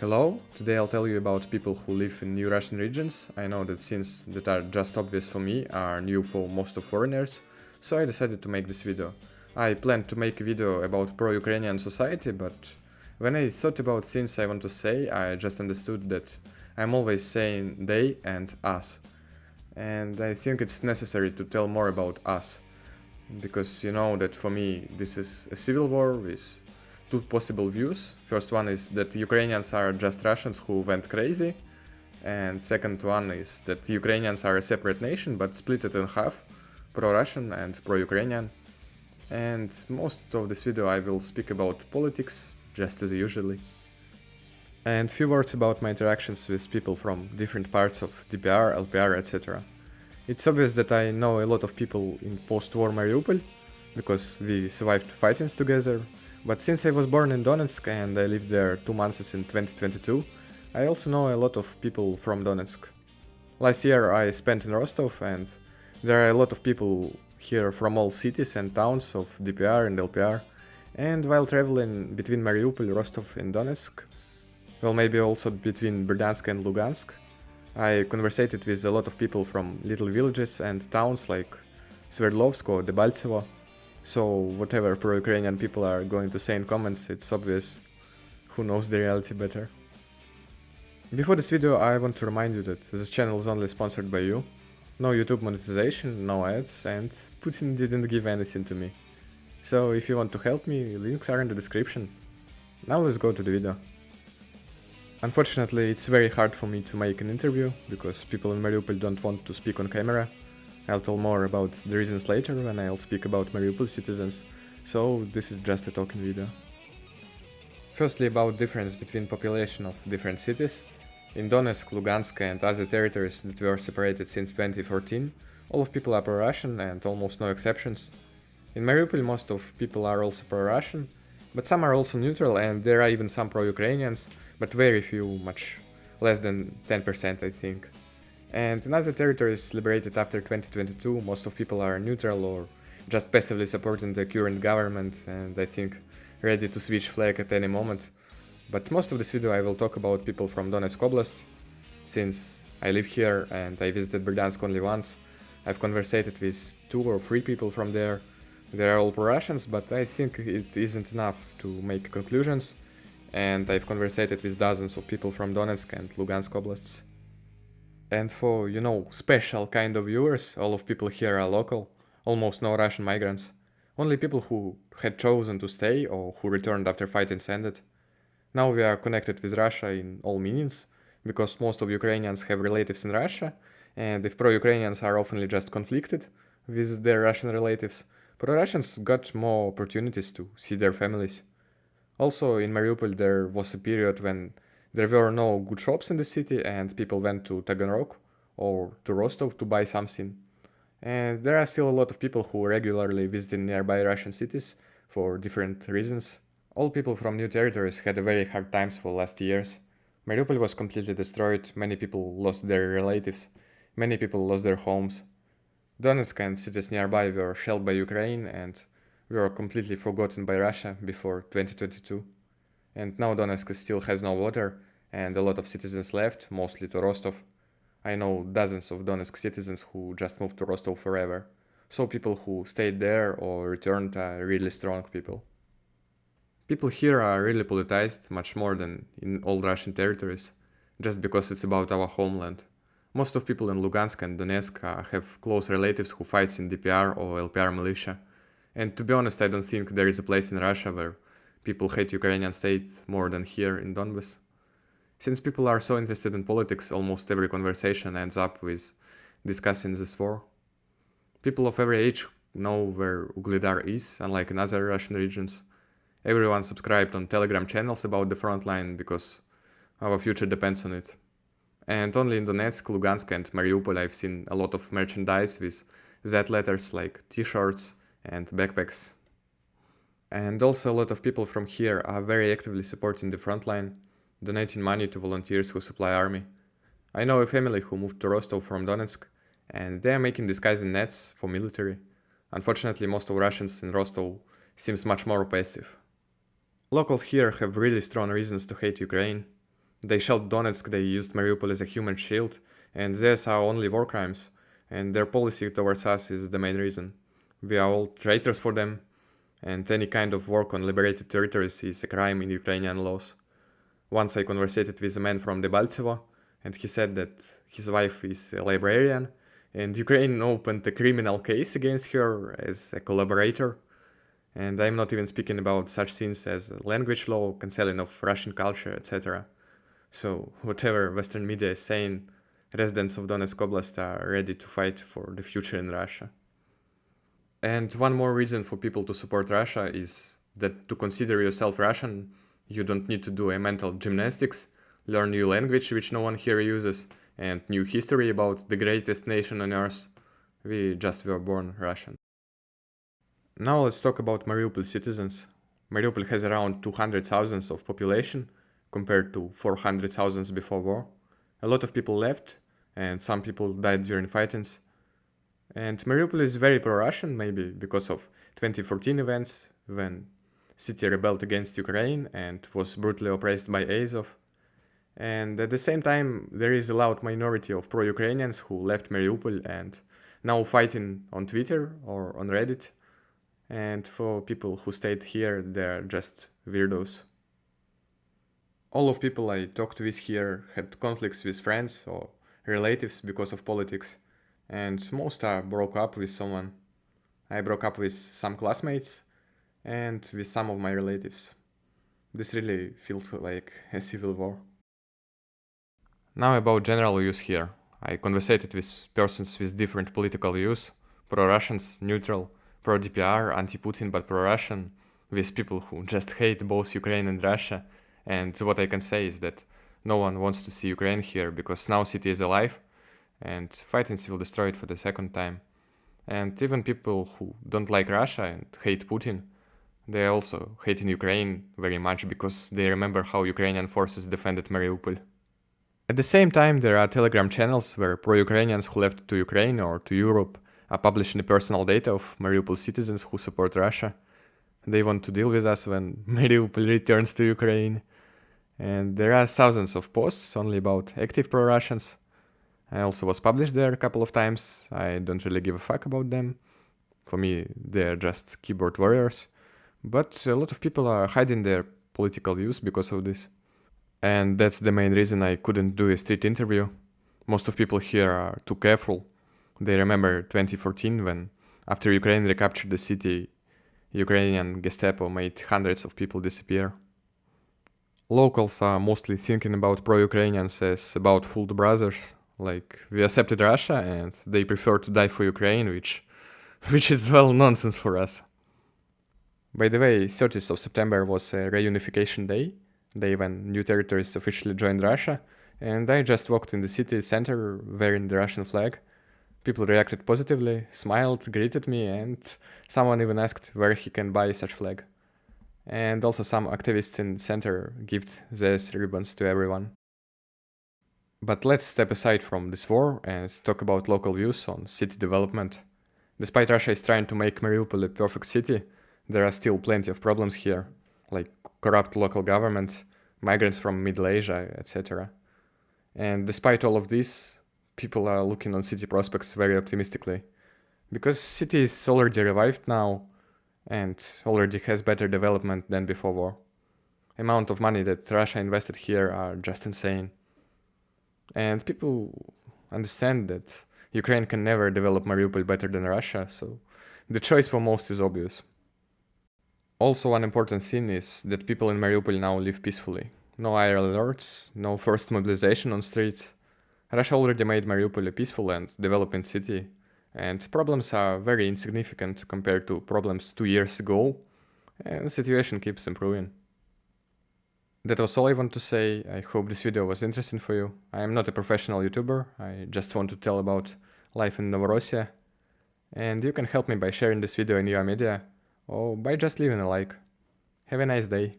Hello, today I'll tell you about people who live in new Russian regions. I know that things that are just obvious for me are new for most of foreigners, so I decided to make this video. I planned to make a video about pro-Ukrainian society, but when I thought about things I want to say, I just understood that I'm always saying they and us. And I think it's necessary to tell more about us, because you know that for me this is a civil war with two possible views. First one is that Ukrainians are just Russians who went crazy, and second one is that Ukrainians are a separate nation but split it in half, pro-Russian and pro-Ukrainian. And most of this video I will speak about politics, just as usually. And few words about my interactions with people from different parts of DPR, LPR, etc. It's obvious that I know a lot of people in post-war Mariupol, because we survived fightings together, but since I was born in Donetsk and I lived there 2 months in 2022, I also know a lot of people from Donetsk. Last year I spent in Rostov, and there are a lot of people here from all cities and towns of DPR and LPR, and while traveling between Mariupol, Rostov and Donetsk, well, maybe also between Berdansk and Lugansk, I conversated with a lot of people from little villages and towns like Sverdlovsk or Debaltsevo, so whatever pro-Ukrainian people are going to say in comments, it's obvious who knows the reality better. Before this video, I want to remind you that this channel is only sponsored by you, no YouTube monetization, no ads, and Putin didn't give anything to me. So if you want to help me, links are in the description. Now let's go to the video. Unfortunately, it's very hard for me to make an interview, because people in Mariupol don't want to speak on camera. I'll tell more about the reasons later when I'll speak about Mariupol citizens, so this is just a talking video. Firstly, about difference between population of different cities. In Donetsk, Lugansk and other territories that were separated since 2014, all of people are pro-Russian and almost no exceptions. In Mariupol, most of people are also pro-Russian, but some are also neutral, and there are even some pro-Ukrainians, but very few, much less than 10% I think. And in other territories liberated after 2022, most of people are neutral or just passively supporting the current government, and I think ready to switch flag at any moment. But most of this video I will talk about people from Donetsk Oblast, since I live here and I visited Berdansk only once. I've conversated with 2 or 3 people from there. They are all pro-Russians, but I think it isn't enough to make conclusions, and I've conversated with dozens of people from Donetsk and Lugansk oblasts. And for, you know, special kind of viewers, all of people here are local, almost no Russian migrants, only people who had chosen to stay or who returned after fighting ended. Now we are connected with Russia in all meanings, because most of Ukrainians have relatives in Russia, and if pro-Ukrainians are often just conflicted with their Russian relatives, pro-Russians got more opportunities to see their families. Also, in Mariupol there was a period when there were no good shops in the city and people went to Taganrog or to Rostov to buy something. And there are still a lot of people who regularly visit nearby Russian cities for different reasons. All people from new territories had a very hard times for last years. Mariupol was completely destroyed, many people lost their relatives, many people lost their homes. Donetsk and cities nearby were shelled by Ukraine and were completely forgotten by Russia before 2022. And now Donetsk still has no water, and a lot of citizens left, mostly to Rostov. I know dozens of Donetsk citizens who just moved to Rostov forever. So people who stayed there or returned are really strong people. People here are really politicized, much more than in all Russian territories, just because it's about our homeland. Most of people in Lugansk and Donetsk have close relatives who fights in DPR or LPR militia. And to be honest, I don't think there is a place in Russia where people hate Ukrainian state more than here in Donbass. Since people are so interested in politics, almost every conversation ends up with discussing this war. People of every age know where Ugledar is, unlike in other Russian regions. Everyone subscribed on Telegram channels about the front line because our future depends on it. And only in Donetsk, Lugansk and Mariupol I've seen a lot of merchandise with Z letters like t-shirts and backpacks. And also a lot of people from here are very actively supporting the front line, donating money to volunteers who supply army. I know a family who moved to Rostov from Donetsk, and they are making disguising nets for military. Unfortunately, most of Russians in Rostov seems much more passive. Locals here have really strong reasons to hate Ukraine. They shelled Donetsk, they used Mariupol as a human shield, and these are only war crimes, and their policy towards us is the main reason. We are all traitors for them, and any kind of work on liberated territories is a crime in Ukrainian laws. Once I conversated with a man from Debaltsevo, and he said that his wife is a librarian, and Ukraine opened a criminal case against her as a collaborator. And I'm not even speaking about such things as language law, canceling of Russian culture, etc. So whatever Western media is saying, residents of Donetsk Oblast are ready to fight for the future in Russia. And one more reason for people to support Russia is that to consider yourself Russian, you don't need to do a mental gymnastics, learn new language which no one here uses, and new history about the greatest nation on earth. We just were born Russian. Now let's talk about Mariupol citizens. Mariupol has around 200,000 of population, compared to 400,000 before war. A lot of people left, and some people died during fightings. And Mariupol is very pro-Russian, maybe because of 2014 events, when city rebelled against Ukraine and was brutally oppressed by Azov. And at the same time, there is a loud minority of pro-Ukrainians who left Mariupol and now fighting on Twitter or on Reddit. And for people who stayed here, they're just weirdos. All of people I talked with here had conflicts with friends or relatives because of politics, and most are broke up with someone. I broke up with some classmates and with some of my relatives. This really feels like a civil war. Now about general views here. I conversated with persons with different political views, pro-Russians, neutral, pro-DPR, anti-Putin but pro-Russian, with people who just hate both Ukraine and Russia. And what I can say is that no one wants to see Ukraine here because now city is alive and fightings will destroy it for the second time. And even people who don't like Russia and hate Putin, they are also hating Ukraine very much because they remember how Ukrainian forces defended Mariupol. At the same time, there are Telegram channels where pro-Ukrainians who left to Ukraine or to Europe are publishing the personal data of Mariupol citizens who support Russia. They want to deal with us when Mariupol returns to Ukraine. And there are thousands of posts only about active pro-Russians. I also was published there a couple of times. I don't really give a fuck about them. For me, they're just keyboard warriors. But a lot of people are hiding their political views because of this. And that's the main reason I couldn't do a street interview. Most of people here are too careful. They remember 2014 when, after Ukraine recaptured the city, Ukrainian Gestapo made hundreds of people disappear. Locals are mostly thinking about pro-Ukrainians as about fooled brothers, like we accepted Russia and they prefer to die for Ukraine, which is well nonsense for us. By the way, 30th of September was a reunification day when new territories officially joined Russia, and I just walked in the city center wearing the Russian flag. People reacted positively, smiled, greeted me, and someone even asked where he can buy such flag. And also some activists in center gave these ribbons to everyone. But let's step aside from this war and talk about local views on city development. Despite Russia is trying to make Mariupol a perfect city, there are still plenty of problems here, like corrupt local government, migrants from Middle Asia, etc. And despite all of this, people are looking on city prospects very optimistically, because city is already revived now and already has better development than before war. Amount of money that Russia invested here are just insane. And people understand that Ukraine can never develop Mariupol better than Russia, so the choice for most is obvious. Also, one important thing is that people in Mariupol now live peacefully. No IRL alerts, no forced mobilization on streets. Russia already made Mariupol a peaceful and developing city, and problems are very insignificant compared to problems 2 years ago, and the situation keeps improving. That was all I want to say. I hope this video was interesting for you. I am not a professional YouTuber, I just want to tell about life in Novorossiya. And you can help me by sharing this video in your media, or by just leaving a like. Have a nice day.